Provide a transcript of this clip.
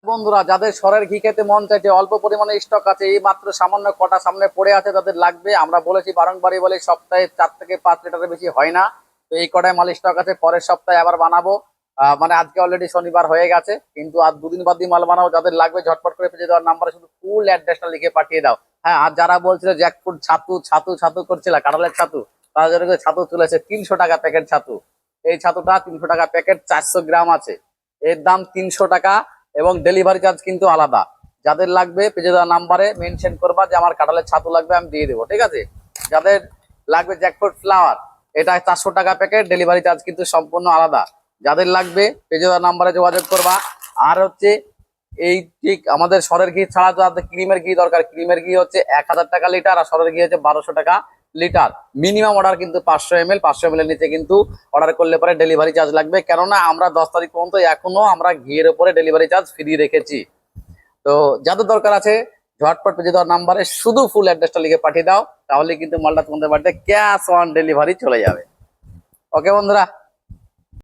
বন্ধুরা, যাদের সরের ঘি খেতে মন চাইছে, অল্প পরিমাণে স্টক আছে, এই মাত্র সামান্য কটা সামনে পড়ে আছে, তাদের লাগবে। আমরা বলেছি বারংবারই বলে, সপ্তাহে 4 থেকে 5 লিটারের বেশি হয় না। তো এই কটায় মাল স্টক আছে, পরের সপ্তাহে আবার বানাবো। মানে আজকে অলরেডি শনিবার হয়ে গেছে, কিন্তু আর দুদিন বাদ দিয়ে মাল বানাবো। যাদের লাগবে ঝটপট করে পেজে দেওয়ার নাম্বারে শুধু ফুল অ্যাড্রেসটা লিখে পাঠিয়ে দাও। হ্যাঁ, আর যারা বলছিল জ্যাকফ্রুট ছাতু ছাতু ছাতু করছিল, কাঁঠালের ছাতু, তাদের জন্য কিন্তু ছাতু চলেছে 300 টাকা প্যাকেট ছাতু। এই ছাতুটা 300 টাকা প্যাকেট, 400 গ্রাম আছে। এর দাম 300 টাকা, এবং ডেলিভারি চার্জ কিন্তু আলাদা। যাদের লাগবে পেজে দেওয়া নাম্বারে মেনশন করবা যে আমার কাঁঠালের ছাতু লাগবে, আমি দিয়ে দেবো, ঠিক আছে। যাদের লাগবে জ্যাকফ্রুট ফ্লাওয়ার, এটা 400 টাকা প্যাকেট, ডেলিভারি চার্জ কিন্তু সম্পূর্ণ আলাদা। যাদের লাগবে পেজে দেওয়া নাম্বারে যোগাযোগ করবা। আর হচ্ছে এই ঠিক আমাদের সরের ঘি ছাড়া যাদের ক্রিমের ঘি দরকার, ক্রিমের ঘি হচ্ছে 1000 টাকা লিটার, আর সরের ঘি হচ্ছে 1200 টাকা লিটার। মিনিমাম অর্ডার কিন্তু 500 ml, 500 ml এর নিচে কিন্তু অর্ডার করলে পরে ডেলিভারি চার্জ লাগবে। কেননা আমরা 10 তারিখ পর্যন্ত এখনো আমরা ঘিয়ের উপরে ডেলিভারি চার্জ ফ্রি রেখেছি। তো যাদের দরকার আছে ঝটপট পেজে দেওয়ার নাম্বারে শুধু ফুল অ্যাড্রেসটা লিখে পাঠিয়ে দাও, তাহলে কিন্তু মালটা তোমাদের বাড়িতে ক্যাশ অন ডেলিভারি চলে যাবে। ওকে বন্ধুরা।